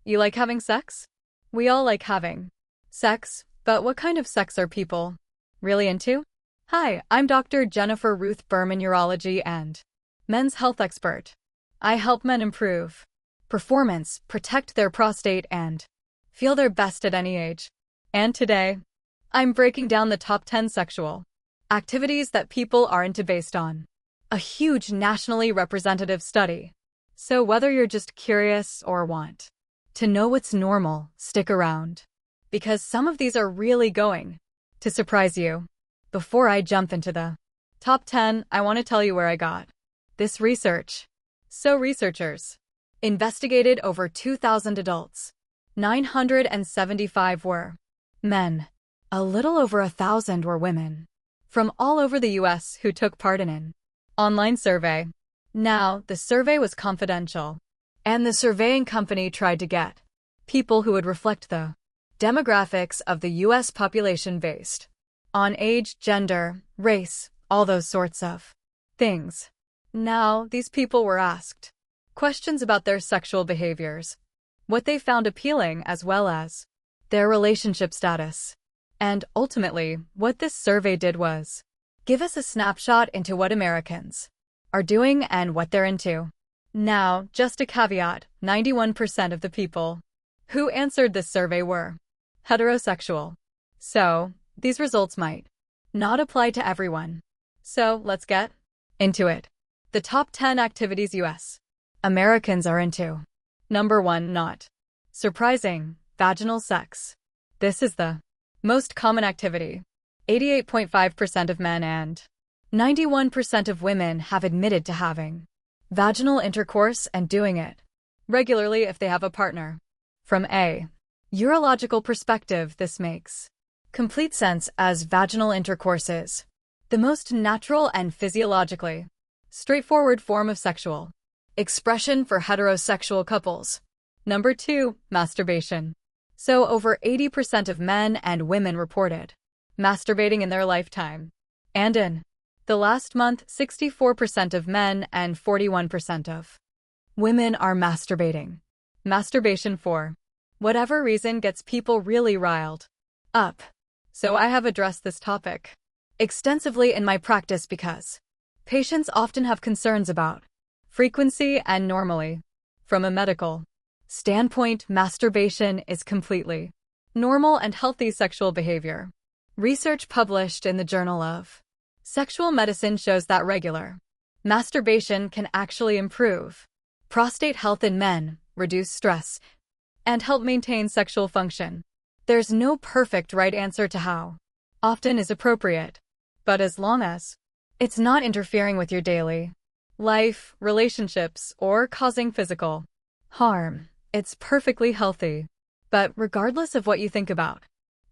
You like having sex? We all like having sex, but what kind of sex are people really into? Hi, I'm Dr. Jennifer Ruth Berman, urology and men's health expert. I help men improve performance, protect their prostate, and feel their best at any age. And today, I'm breaking down the top 10 sexual activities that people are into based on a huge nationally representative study. So whether you're just curious or want to know what's normal, stick around, because some of these are really going to surprise you. Before I jump into the top 10, I want to tell you where I got this research. So researchers investigated over 2,000 adults. 975 were men. A little over 1,000 were women from all over the US who took part in an online survey. Now, the survey was confidential, and the surveying company tried to get people who would reflect the demographics of the US population based on age, gender, race, all those sorts of things. Now, these people were asked questions about their sexual behaviors, what they found appealing, as well as their relationship status. And ultimately, what this survey did was give us a snapshot into what Americans are doing and what they're into. Now, just a caveat, 91% of the people who answered this survey were heterosexual. So, these results might not apply to everyone. So, let's get into it. The top 10 activities US Americans are into. Number 1, not surprising, vaginal sex. This is the most common activity. 88.5% of men and 91% of women have admitted to having vaginal intercourse and doing it regularly if they have a partner. From a urological perspective, this makes complete sense, as vaginal intercourse is the most natural and physiologically straightforward form of sexual expression for heterosexual couples. Number 2, masturbation. So over 80% of men and women reported masturbating in their lifetime. And in the last month, 64% of men and 41% of women are masturbating. Masturbation, for whatever reason, gets people really riled up. So I have addressed this topic extensively in my practice because patients often have concerns about frequency, and normally, from a medical standpoint, masturbation is completely normal and healthy sexual behavior. Research published in the Journal of Sexual Medicine shows that regular masturbation can actually improve prostate health in men, reduce stress, and help maintain sexual function. There's no perfect right answer to how often is appropriate, but as long as it's not interfering with your daily life, relationships, or causing physical harm, it's perfectly healthy. But regardless of what you think about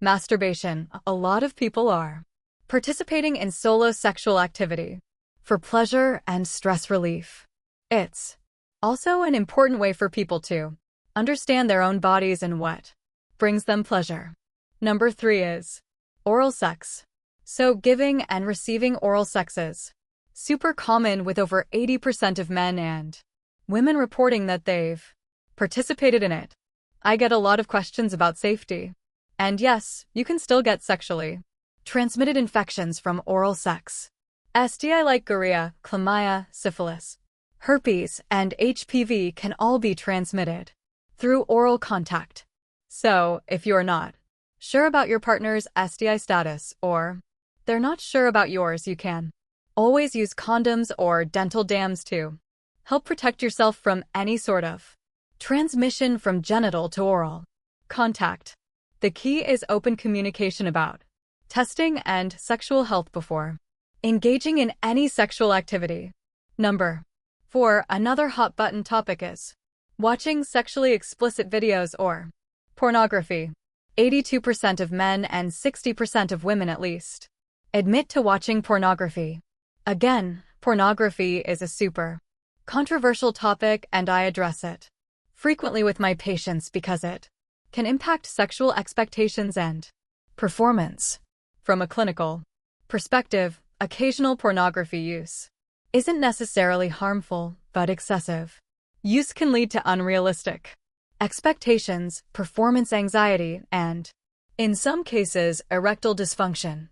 masturbation, a lot of people are participating in solo sexual activity for pleasure and stress relief. It's also an important way for people to understand their own bodies and what brings them pleasure. Number 3 is oral sex. So giving and receiving oral sex is super common, with over 80% of men and women reporting that they've participated in it. I get a lot of questions about safety. And yes, you can still get sexually transmitted infections from oral sex. STI like gonorrhea, chlamydia, syphilis, herpes, and HPV can all be transmitted through oral contact. So, if you're not sure about your partner's STI status, or they're not sure about yours, you can always use condoms or dental dams to help protect yourself from any sort of transmission from genital to oral contact. The key is open communication about testing and sexual health before engaging in any sexual activity. Number 4, another hot button topic is watching sexually explicit videos or pornography. 82% of men and 60% of women at least admit to watching pornography. Again, pornography is a super controversial topic, and I address it frequently with my patients because it can impact sexual expectations and performance. From a clinical perspective, occasional pornography use isn't necessarily harmful, but excessive use can lead to unrealistic expectations, performance anxiety, and, in some cases, erectile dysfunction,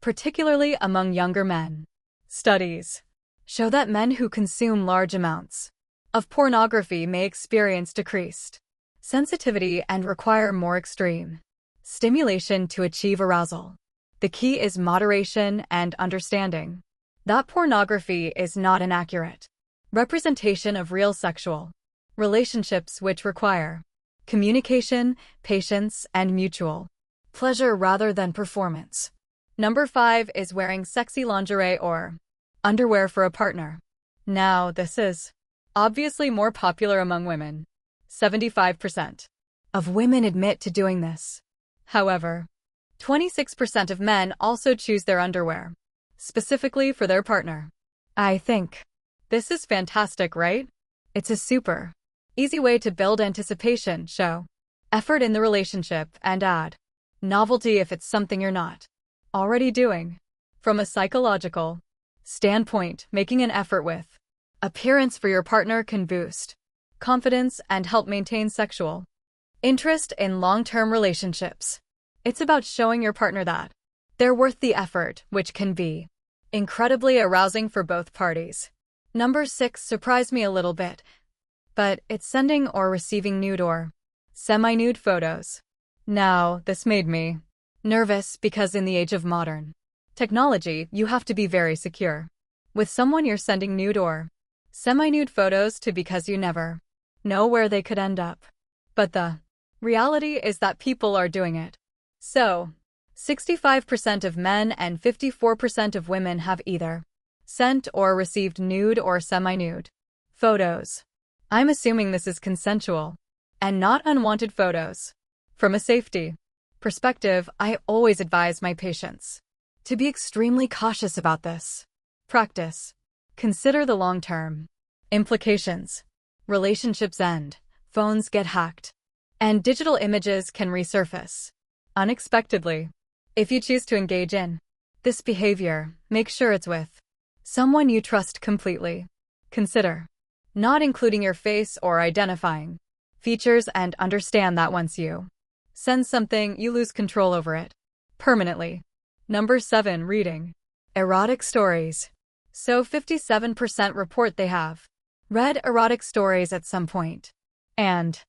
particularly among younger men. Studies show that men who consume large amounts of pornography may experience decreased sensitivity and require more extreme stimulation to achieve arousal. The key is moderation and understanding that pornography is not an accurate representation of real sexual relationships, which require communication, patience, and mutual pleasure rather than performance. Number 5 is wearing sexy lingerie or underwear for a partner. Now, this is obviously more popular among women. 75% of women admit to doing this. However, 26% of men also choose their underwear specifically for their partner. I think this is fantastic, right? It's a super easy way to build anticipation, show effort in the relationship, and add novelty if it's something you're not already doing. From a psychological standpoint, making an effort with appearance for your partner can boost confidence and help maintain sexual interest in long-term relationships. It's about showing your partner that they're worth the effort, which can be incredibly arousing for both parties. Number 6 surprised me a little bit, but it's sending or receiving nude or semi-nude photos. Now, this made me nervous because in the age of modern technology, you have to be very secure with someone you're sending nude or semi-nude photos to, because you never know where they could end up. But the reality is that people are doing it. So, 65% of men and 54% of women have either sent or received nude or semi-nude photos. I'm assuming this is consensual and not unwanted photos. From a safety perspective, I always advise my patients to be extremely cautious about this practice. Consider the long-term implications. Relationships end, phones get hacked, and digital images can resurface unexpectedly. If you choose to engage in this behavior, make sure it's with someone you trust completely. Consider not including your face or identifying features, and understand that once you send something, you lose control over it permanently. Number 7, reading erotic stories. So 57% report they have read erotic stories at some point. And,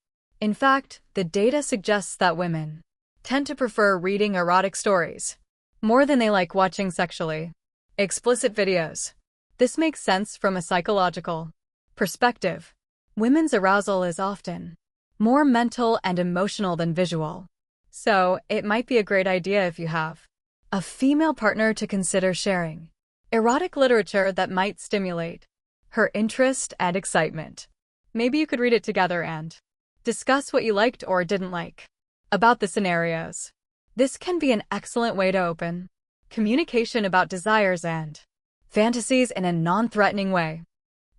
in fact, the data suggests that women tend to prefer reading erotic stories more than they like watching sexually explicit videos. This makes sense from a psychological perspective. Women's arousal is often more mental and emotional than visual. So, it might be a great idea if you have a female partner to consider sharing erotic literature that might stimulate her interest and excitement. Maybe you could read it together and discuss what you liked or didn't like about the scenarios. This can be an excellent way to open communication about desires and fantasies in a non-threatening way.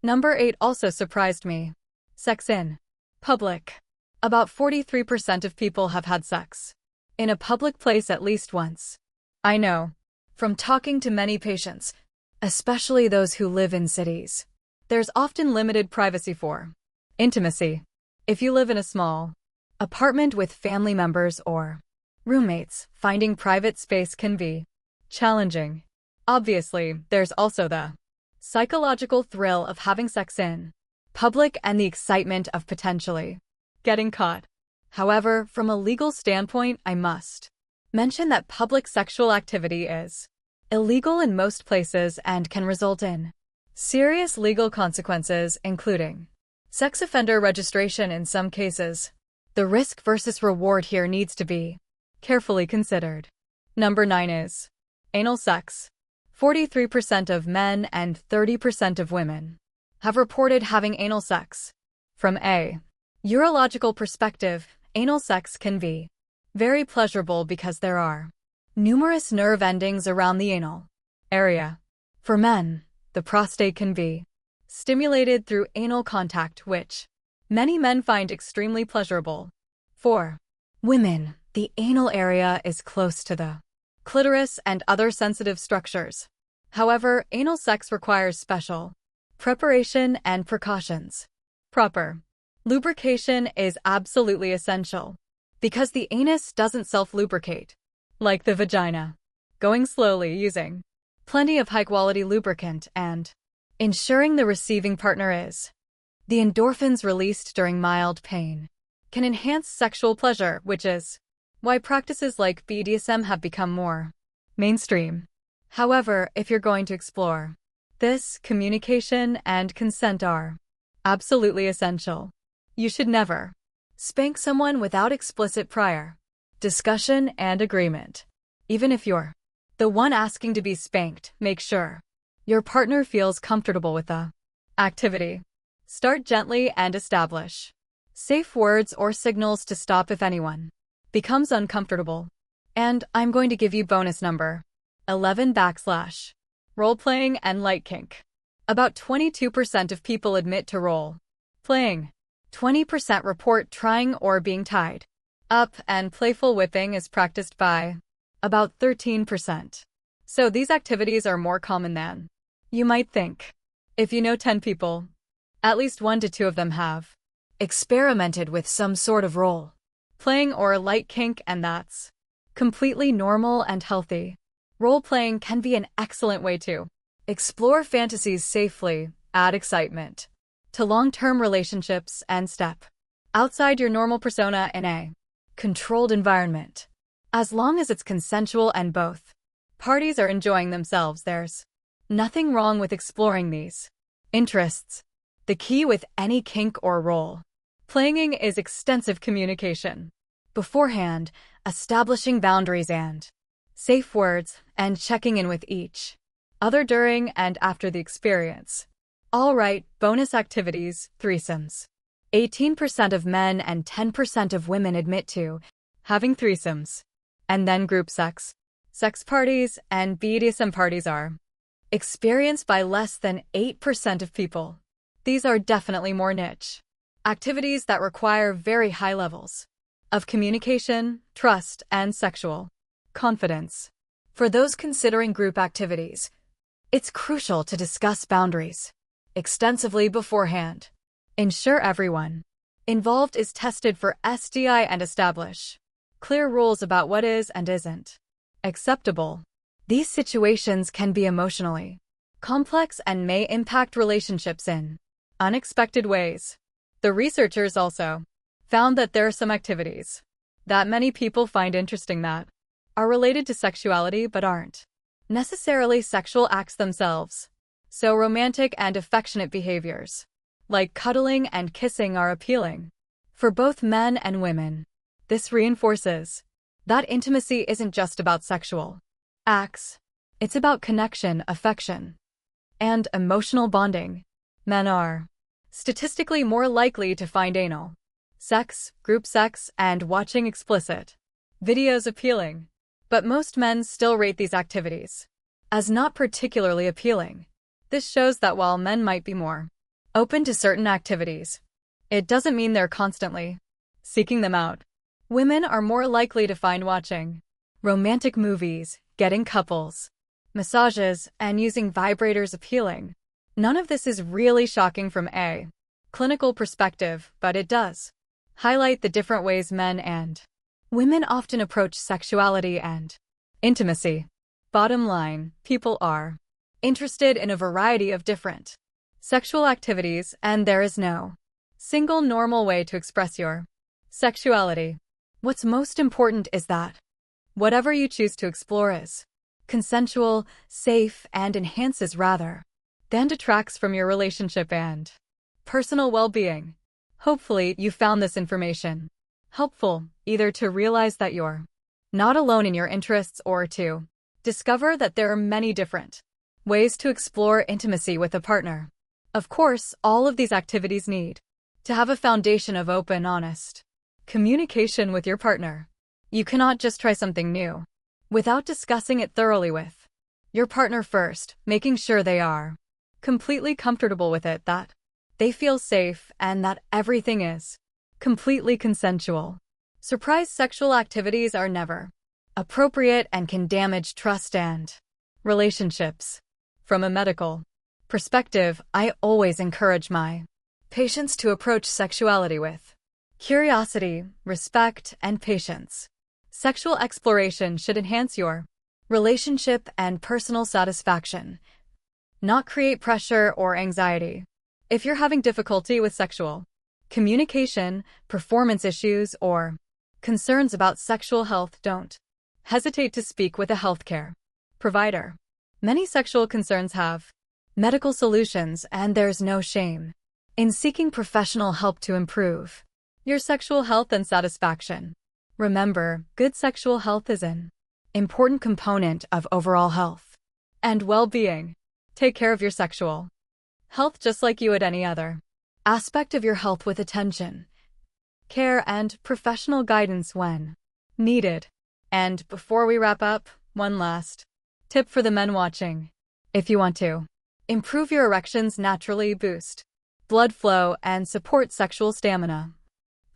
Number 8 also surprised me. Sex in public. About 43% of people have had sex in a public place at least once. I know from talking to many patients, especially those who live in cities, there's often limited privacy for intimacy. If you live in a small apartment with family members or roommates, finding private space can be challenging. Obviously, there's also the psychological thrill of having sex in public and the excitement of potentially getting caught. However, from a legal standpoint, I must mention that public sexual activity is illegal in most places and can result in serious legal consequences, including sex offender registration in some cases. The risk versus reward here needs to be carefully considered. Number 9 is anal sex. 43% of men and 30% of women have reported having anal sex. From a urological perspective, anal sex can be very pleasurable because there are numerous nerve endings around the anal area. For men, the prostate can be stimulated through anal contact, which many men find extremely pleasurable. For women, the anal area is close to the clitoris and other sensitive structures. However, anal sex requires special preparation and precautions. Proper Lubrication is absolutely essential because the anus doesn't self-lubricate, like the vagina. Going slowly using plenty of high-quality lubricant and ensuring the receiving partner is the endorphins released during mild pain can enhance sexual pleasure, which is why practices like BDSM have become more mainstream. However, if you're going to explore this, communication and consent are absolutely essential. You should never spank someone without explicit prior discussion and agreement. Even if you're the one asking to be spanked, make sure your partner feels comfortable with the activity. Start gently and establish safe words or signals to stop if anyone becomes uncomfortable. And I'm going to give you bonus number 11 / role-playing and light kink. About 22% of people admit to role-playing. 20% report trying or being tied up, and playful whipping is practiced by about 13%. So these activities are more common than you might think. If you know 10 people, at least 1 to 2 of them have experimented with some sort of role-playing or light kink, and that's completely normal and healthy. Role-playing can be an excellent way to explore fantasies safely, add excitement to long-term relationships, and step outside your normal persona in a controlled environment. As long as it's consensual and both parties are enjoying themselves, there's nothing wrong with exploring these interests. The key with any kink or role-playing is extensive communication beforehand, establishing boundaries and safe words, and checking in with each other during and after the experience. All right, bonus activities, threesomes. 18% of men and 10% of women admit to having threesomes. And then group sex. Sex parties and BDSM parties are experienced by less than 8% of people. These are definitely more niche activities that require very high levels of communication, trust, and sexual confidence. For those considering group activities, it's crucial to discuss boundaries extensively beforehand. Ensure everyone involved is tested for STI and establish clear rules about what is and isn't acceptable. These situations can be emotionally complex and may impact relationships in unexpected ways. The researchers also found that there are some activities that many people find interesting that are related to sexuality but aren't necessarily sexual acts themselves. So romantic and affectionate behaviors, like cuddling and kissing, are appealing for both men and women. This reinforces that intimacy isn't just about sexual acts. It's about connection, affection, and emotional bonding. Men are statistically more likely to find anal sex, group sex, and watching explicit videos appealing. But most men still rate these activities as not particularly appealing. This shows that while men might be more open to certain activities, it doesn't mean they're constantly seeking them out. Women are more likely to find watching romantic movies, getting couples massages, and using vibrators appealing. None of this is really shocking from a clinical perspective, but it does highlight the different ways men and women often approach sexuality and intimacy. Bottom line, people are interested in a variety of different sexual activities, and there is no single normal way to express your sexuality. What's most important is that whatever you choose to explore is consensual, safe, and enhances rather than detracts from your relationship and personal well-being. Hopefully, you found this information helpful, either to realize that you're not alone in your interests or to discover that there are many different ways to explore intimacy with a partner. Of course, all of these activities need to have a foundation of open, honest communication with your partner. You cannot just try something new without discussing it thoroughly with your partner first, making sure they are completely comfortable with it, that they feel safe, and that everything is completely consensual. Surprise sexual activities are never appropriate and can damage trust and relationships. From a medical perspective, I always encourage my Patience to approach sexuality with curiosity, respect, and patience. Sexual exploration should enhance your relationship and personal satisfaction, not create pressure or anxiety. If you're having difficulty with sexual communication, performance issues, or concerns about sexual health, don't hesitate to speak with a healthcare provider. Many sexual concerns have medical solutions, and there's no shame in seeking professional help to improve your sexual health and satisfaction. Remember, good sexual health is an important component of overall health and well-being. Take care of your sexual health just like you would any other aspect of your health, with attention, care, and professional guidance when needed. And before we wrap up, one last tip for the men watching. If you want to improve your erections naturally, boost blood flow, and support sexual stamina,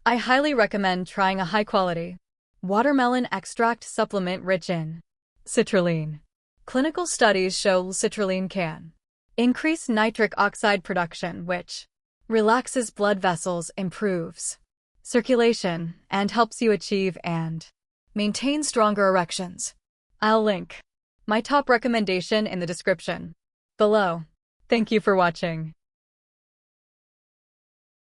I highly recommend trying a high-quality watermelon extract supplement rich in citrulline. Clinical studies show citrulline can increase nitric oxide production, which relaxes blood vessels, improves circulation, and helps you achieve and maintain stronger erections. I'll link my top recommendation in the description below. Thank you for watching.